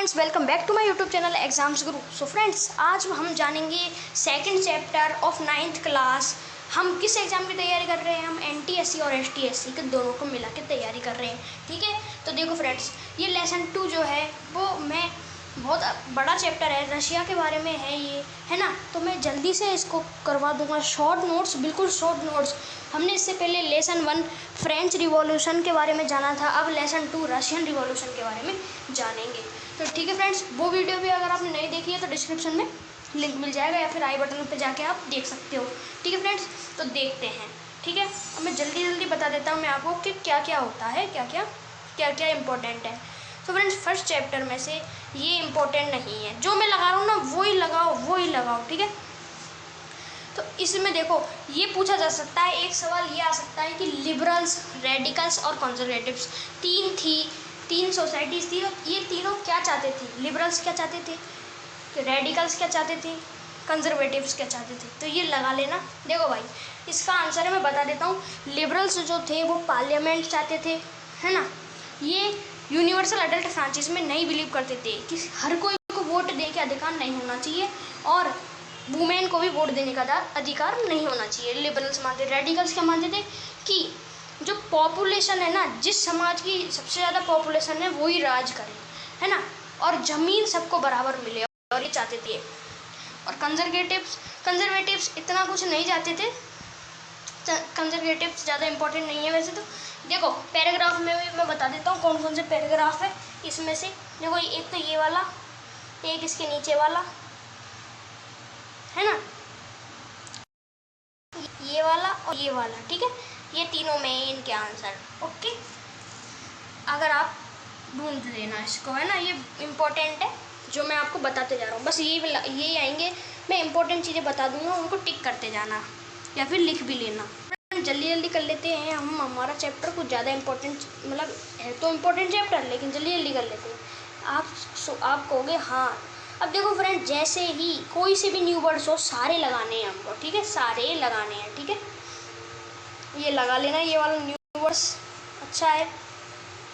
Friends, welcome back to my YouTube channel exams Guru. So friends, आज हम जानेंगे second chapter of 9th class. हम किस एग्ज़ाम की तैयारी कर रहे हैं? हम NTSC और STSC के दोनों को मिला के तैयारी कर रहे हैं। ठीक है, तो देखो फ्रेंड्स, ये लेसन 2 जो है वो मैं बहुत बड़ा चैप्टर है, रशिया के बारे में है ये, है ना। तो मैं जल्दी से इसको करवा दूंगा, शॉर्ट नोट्स, बिल्कुल शॉर्ट नोट्स। हमने इससे पहले लेसन 1 फ्रेंच रिवॉल्यूशन के बारे में जाना था, अब लेसन 2 रशियन रिवॉल्यूशन के बारे में जानेंगे। तो ठीक है फ्रेंड्स, वो वीडियो भी अगर आपने नहीं देखी है तो डिस्क्रिप्शन में लिंक मिल जाएगा या फिर आई बटन पे जाके आप देख सकते हो। ठीक है फ्रेंड्स, तो देखते हैं। ठीक है, अब मैं जल्दी बता देता हूँ मैं आपको कि क्या क्या होता है, क्या क्या इम्पोर्टेंट है। तो फ्रेंड्स, फर्स्ट चैप्टर में से ये इम्पोर्टेंट नहीं है, जो मैं लगा रहा हूँ ना वो ही लगाओ। ठीक है, तो इसमें देखो ये पूछा जा सकता है, एक सवाल ये आ सकता है कि लिबरल्स, रेडिकल्स और कंजर्वेटिव्स तीन सोसाइटीज़ थी, ये तीनों क्या चाहते थे? लिबरल्स क्या चाहते थे, रेडिकल्स क्या चाहते थे, कंजर्वेटिव्स क्या चाहते थे? तो ये लगा लेना। देखो भाई, इसका आंसर है मैं बता देता हूँ। लिबरल्स जो थे वो पार्लियामेंट चाहते थे, है ना। ये यूनिवर्सल अडल्ट फ्रांचाइज में नहीं बिलीव करते थे कि हर कोई को वोट देने के अधिकार नहीं होना चाहिए और वुमेन को भी वोट देने का अधिकार नहीं होना चाहिए। लिबरल्स मानते। रेडिकल्स क्या मानते थे कि जो पॉपुलेशन है ना, जिस समाज की सबसे ज़्यादा पॉपुलेशन है वही राज करे, है ना, और ज़मीन सबको बराबर मिले, और ये चाहते थे। और कंजर्वेटिव्स इतना कुछ नहीं चाहते थे। कंजर्वेटिव्स ज़्यादा इंपॉर्टेंट नहीं है वैसे तो। देखो पैराग्राफ में भी मैं बता देता हूँ कौन कौन से पैराग्राफ है इसमें से। देखो एक तो ये वाला, एक इसके नीचे वाला, है ना, ये वाला और ये वाला। ठीक है, ये तीनों में इनके आंसर। ओके, अगर आप ढूंढ लेना इसको, है ना। ये इम्पोर्टेंट है जो मैं आपको बताते जा रहा हूँ, बस ये आएंगे। मैं इम्पोर्टेंट चीज़ें बता दूंगा, उनको टिक करते जाना या फिर लिख भी लेना। जल्दी कर लेते हैं हम। हमारा चैप्टर कुछ ज़्यादा इम्पोर्टेंट, मतलब है तो इम्पोर्टेंट चैप्टर, लेकिन जल्दी कर लेते हैं। आप कहोगे हाँ। अब देखो फ्रेंड, जैसे ही कोई से भी न्यू वर्ड्स हो सारे लगाने हैं हमको। ठीक है, सारे लगाने हैं। ठीक है, ये लगा लेना, ये वाला न्यू वर्ड्स अच्छा है,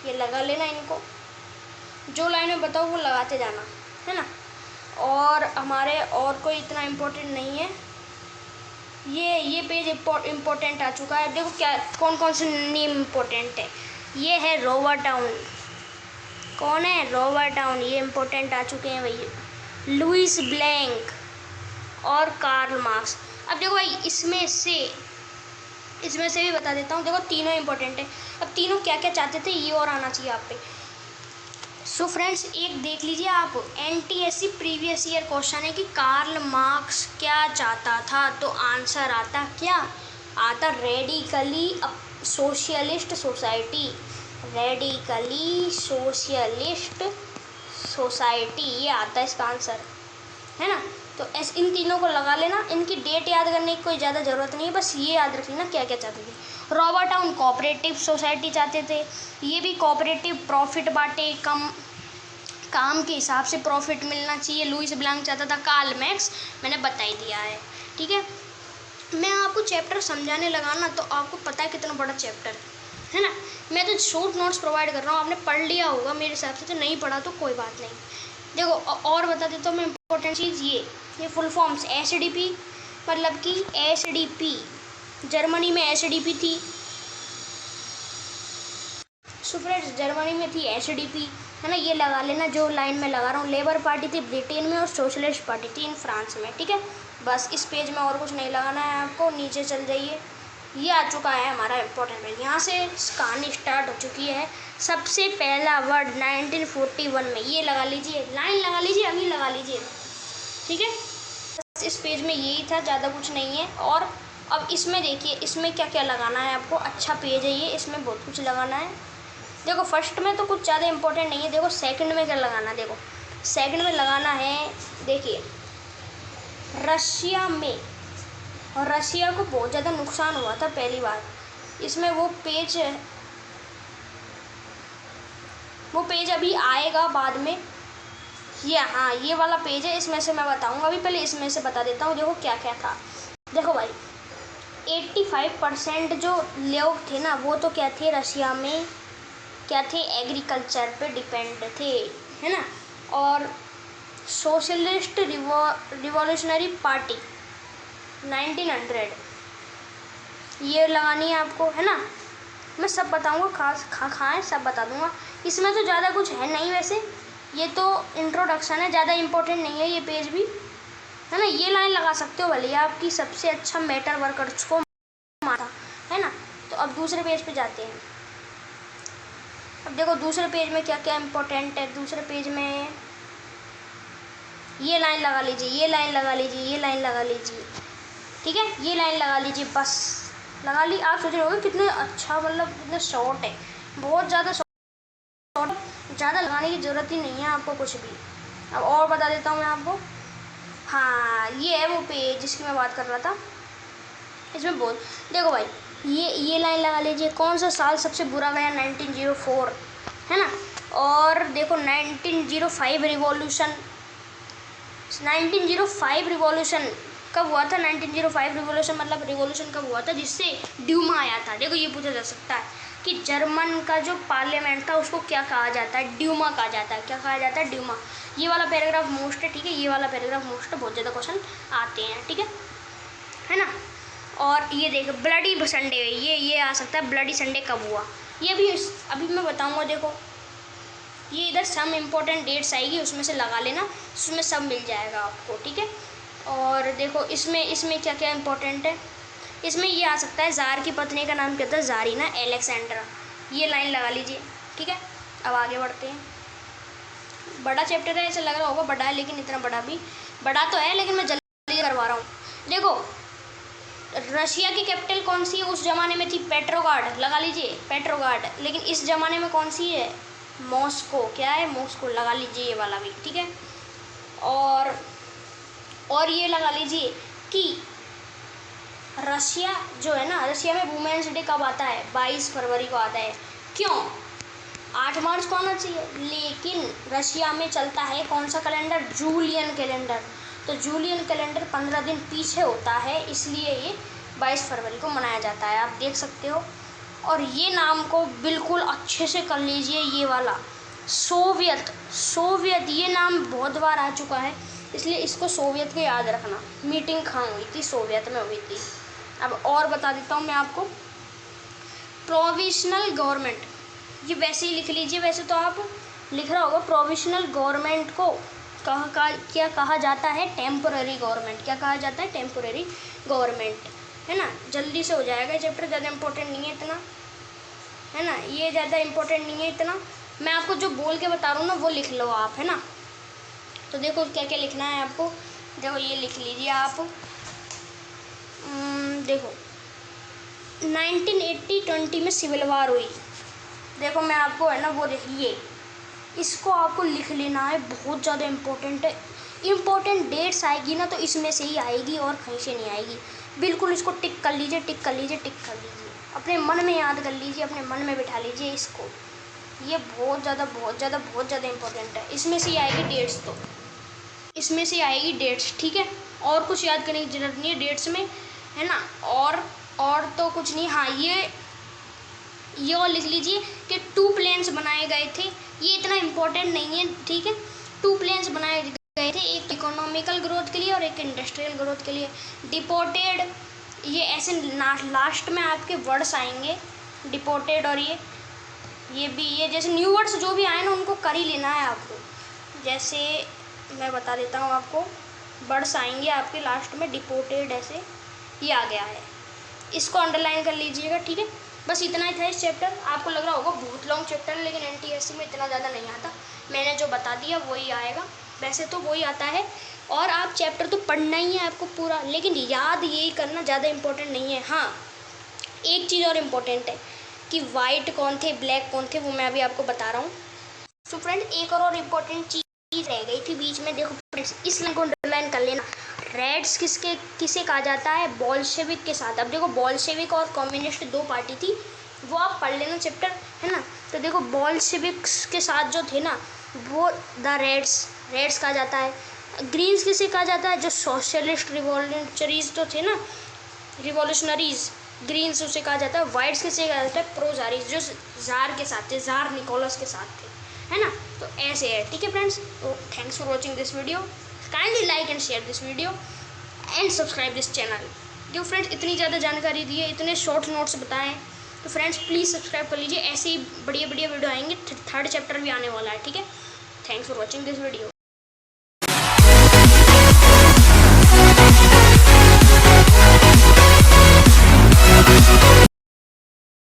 ये लगा लेना। इनको जो लाइन में बताओ वो लगाते जाना, है ना। और हमारे और कोई इतना इम्पोर्टेंट नहीं है। ये पेज इम्पोर्टेंट आ चुका है। देखो क्या कौन से नेम इम्पोर्टेंट है। ये है रोवर टाउन। कौन है? Rover town. ये इम्पोर्टेंट आ चुके हैं भैया। लुइस ब्लैंक और कार्ल मार्क्स। अब देखो भाई, इसमें से भी बता देता हूँ। देखो तीनों इम्पोर्टेंट है। अब तीनों क्या क्या चाहते थे ये और आना चाहिए आप पे। सो फ्रेंड्स, एक देख लीजिए आप, NTSC प्रीवियस ईयर क्वेश्चन है कि कार्ल मार्क्स क्या चाहता था, तो आंसर आता क्या? आता radically socialist society. Radically socialist society, ये आता है इसका आंसर, है ना। तो इन तीनों को लगा लेना। इनकी डेट याद करने की कोई ज़्यादा ज़रूरत नहीं है, बस ये याद रख लेना क्या क्या चाहते थे। रॉबर्ट टाउन कोऑपरेटिव सोसाइटी चाहते थे, ये भी कोऑपरेटिव, प्रॉफिट बांटे, काम के हिसाब से प्रॉफिट मिलना चाहिए। लुइस ब्लैंक चाहता था। कार्ल मैक्स मैंने बता ही दिया है। ठीक है, मैं आपको चैप्टर समझाने लगा ना तो आपको पता है कितना बड़ा चैप्टर है ना। मैं तो शॉर्ट नोट्स प्रोवाइड कर रहा हूँ, आपने पढ़ लिया होगा मेरे हिसाब से, तो नहीं पढ़ा तो कोई बात नहीं। देखो और बता देता हूँ मैं इम्पोर्टेंट चीज़। ये फुल फॉर्म्स SDP, मतलब कि SDP जर्मनी में SDP थी। सो फ्रेंड्स, जर्मनी में थी SDP, है ना। ये लगा लेना जो लाइन में लगा रहा हूँ। लेबर पार्टी थी ब्रिटेन में और सोशलिस्ट पार्टी थी इन फ्रांस में। ठीक है, बस इस पेज में और कुछ नहीं लगाना है आपको। नीचे चल जाइए, ये आ चुका है हमारा इम्पोर्टेंट पेज। यहाँ से कहानी स्टार्ट हो चुकी है। सबसे पहला वर्ड 1941 में, ये लगा लीजिए, लाइन लगा लीजिए, अभी लगा लीजिए। ठीक है, बस इस पेज में यही था, ज़्यादा कुछ नहीं है। और अब इसमें देखिए, इसमें क्या क्या लगाना है आपको। अच्छा पेज है ये, इसमें बहुत कुछ लगाना है। देखो फर्स्ट में तो कुछ ज़्यादा इम्पोर्टेंट नहीं है। देखो सेकंड में क्या लगाना है। देखो सेकंड में लगाना है, देखिए रशिया में, और रशिया को बहुत ज़्यादा नुकसान हुआ था पहली बार। इसमें वो पेज अभी आएगा बाद में। ये हाँ, ये वाला पेज है, इसमें से मैं बताऊंगा। अभी पहले इसमें से बता देता हूँ। देखो क्या क्या था। देखो भाई, 85% जो लोग थे ना वो तो क्या थे, रशिया में क्या थे, एग्रीकल्चर पे डिपेंड थे, है ना। और सोशलिस्ट रिवॉल्यूशनरी पार्टी 1900, ये लगानी है आपको, है ना। मैं सब बताऊंगा, खाएँ सब बता दूंगा। इसमें तो ज़्यादा कुछ है नहीं, वैसे ये तो इंट्रोडक्शन है, ज़्यादा इम्पोर्टेंट नहीं है ये पेज भी, है ना। ये लाइन लगा सकते हो भले आपकी सबसे अच्छा मैटर वर्कर्स को मारा, है ना। तो अब दूसरे पेज पे जाते हैं। अब देखो दूसरे पेज में क्या क्या इम्पोर्टेंट है। दूसरे पेज में ये लाइन लगा लीजिए, ये लाइन लगा लीजिए, ये लाइन लगा लीजिए, ठीक है। ये लाइन लगा लीजिए, बस लगा ली। आप सोच रहे होंगे कितने अच्छा, मतलब कितने शॉर्ट है, बहुत ज़्यादा शॉर्ट, ज़्यादा लगाने की ज़रूरत ही नहीं है आपको कुछ भी। अब और बता देता हूँ मैं आपको। हाँ, ये है वो पेज जिसकी मैं बात कर रहा था। इसमें बोल देखो भाई, ये लाइन लगा लीजिए। कौन सा साल सबसे बुरा गया? 1904, है ना। और देखो 1905 रिवॉल्यूशन, 1905 रिवॉल्यूशन कब हुआ था? 1905 रिवॉल्यूशन मतलब रिवॉल्यूशन कब हुआ था जिससे ड्यूमा आया था। देखो ये पूछा जा सकता है कि जर्मन का जो पार्लियामेंट था उसको क्या कहा जाता है? ड्यूमा कहा जाता है। क्या कहा जाता है? ड्यूमा। ये वाला पैराग्राफ मोस्ट है, ठीक है। ये वाला पैराग्राफ मोस्ट है, बहुत ज़्यादा क्वेश्चन आते हैं, ठीक है ना। और ये देखो ब्लडी संडे, ये आ सकता है ब्लडी संडे कब हुआ, ये भी अभी मैं बताऊँगा। देखो ये इधर सम इम्पोर्टेंट डेट्स आएगी, उसमें से लगा लेना, उसमें सब मिल जाएगा आपको, ठीक है। और देखो इसमें क्या क्या इम्पोर्टेंट है। इसमें ये आ सकता है ज़ार की पत्नी का नाम क्या था? ज़ारीना अलेक्जेंड्रा। ये लाइन लगा लीजिए, ठीक है। अब आगे बढ़ते हैं। बड़ा चैप्टर है, ऐसा लग रहा होगा बड़ा है, लेकिन इतना बड़ा तो है, लेकिन मैं जल्दी करवा रहा हूँ। देखो रशिया की कैपिटल कौन सी है? उस ज़माने में थी पेट्रोग्राड, लगा लीजिए पेट्रोग्राड। लेकिन इस ज़माने में कौन सी है? मॉस्को। क्या है? मॉस्को, लगा लीजिए ये वाला भी, ठीक है। और ये लगा लीजिए कि रशिया जो है ना, रशिया में वुमेन्स डे कब आता है? 22 फरवरी को आता है। क्यों? 8 मार्च को आना चाहिए, लेकिन रशिया में चलता है कौन सा कैलेंडर? Julian calendar. तो जूलियन कैलेंडर 15 दिन पीछे होता है, इसलिए ये 22 फरवरी को मनाया जाता है, आप देख सकते हो। और ये नाम को बिल्कुल अच्छे से कर लीजिए, ये वाला सोवियत, ये नाम बहुत बार आ चुका है, इसलिए इसको सोवियत को याद रखना। मीटिंग कहाँ हुई थी? सोवियत में हुई थी। अब और बता देता हूँ मैं आपको। प्रोविजनल गवर्नमेंट, ये वैसे ही लिख लीजिए, वैसे तो आप लिख रहा होगा। प्रोविजनल गवर्नमेंट को क्या कहा जाता है? Temporary government. क्या कहा जाता है? टेम्पोररी गवर्नमेंट, है ना। जल्दी से हो जाएगा चैप्टर, ज़्यादा इम्पोर्टेंट नहीं है इतना, है ना। ये ज़्यादा इम्पोर्टेंट नहीं है इतना, मैं आपको जो बोल के बता रहा हूँ ना वो लिख लो आप, है ना। तो देखो क्या क्या लिखना है आपको। देखो ये लिख लीजिए आप। देखो 1980-20 में सिविल वार हुई। देखो मैं आपको है ना वो देखिए, इसको आपको लिख लेना है, बहुत ज़्यादा इम्पोर्टेंट है। इम्पोर्टेंट डेट्स आएगी ना तो इसमें से ही आएगी और कहीं से नहीं आएगी। बिल्कुल इसको टिक कर लीजिए, टिक कर लीजिए, टिक कर लीजिए, अपने मन में याद कर लीजिए, अपने मन में बिठा लीजिए इसको। ये बहुत ज़्यादा इम्पोर्टेंट है। इसमें से ही आएगी डेट्स, तो इसमें से आएगी डेट्स, ठीक है। और कुछ याद करने की जरूरत नहीं है डेट्स में, है ना। और तो कुछ नहीं। हाँ ये और लिख लीजिए कि 2 प्लेन्स बनाए गए थे। ये इतना इम्पोर्टेंट नहीं है, ठीक है। 2 प्लेन्स बनाए गए थे, एक इकोनॉमिकल ग्रोथ के लिए और एक इंडस्ट्रियल ग्रोथ के लिए। डिपोटेड, ये ऐसे लास्ट में आपके वर्ड्स आएंगे, डिपोटेड। और ये भी, ये जैसे न्यू वर्ड्स जो भी आए ना उनको कर ही लेना है आपको। जैसे मैं बता देता हूँ आपको, वर्ड्स आएंगे आपके लास्ट में, डिपोटेड, ऐसे ये आ गया है, इसको अंडरलाइन कर लीजिएगा, ठीक है। बस इतना ही था इस चैप्टर। आपको लग रहा होगा बहुत लॉन्ग चैप्टर है, लेकिन NTSC में इतना ज़्यादा नहीं आता। मैंने जो बता दिया वही आएगा, वैसे तो वही आता है। और आप चैप्टर तो पढ़ना ही है आपको पूरा, लेकिन याद यही करना ज़्यादा इम्पोर्टेंट नहीं है। हाँ एक चीज़ और इम्पोर्टेंट है कि वाइट कौन थे, ब्लैक कौन थे, वो मैं अभी आपको बता रहा हूँ। तो फ्रेंड एक और इम्पोर्टेंट चीज़ रह गई थी बीच में। देखो फ्रेंड्स इस लाइन को अंडरलाइन कर लेना। रेड्स किसे कहा जाता है? बोल्शेविक के साथ। अब देखो बोल्शेविक और कम्युनिस्ट 2 पार्टी थी, वो आप पढ़ लेना चैप्टर, है ना। तो देखो बोल्शेविक्स के साथ जो थे ना वो द रेड्स कहा जाता है। ग्रीन्स किसे कहा जाता है? जो सोशलिस्ट रिवॉल्यूशनरीज तो थे ना, रिवॉल्यूशनरीज, ग्रीन्स उसे कहा जाता है। वाइट्स किसे कहा जाता है? प्रो ज़ारीज, जो ज़ार के साथ थे, ज़ार निकोलस के साथ थे, है ना। तो ऐसे है, ठीक है फ्रेंड्स। तो thanks for watching this video, kindly like and share this video and subscribe this channel. जो फ्रेंड्स इतनी ज़्यादा जानकारी दी है, इतने शॉर्ट नोट्स बताएं, तो फ्रेंड्स प्लीज़ सब्सक्राइब कर लीजिए। ऐसे ही बढ़िया बढ़िया वीडियो आएंगे, थर्ड चैप्टर भी आने वाला है, ठीक है। Thanks for watching this video.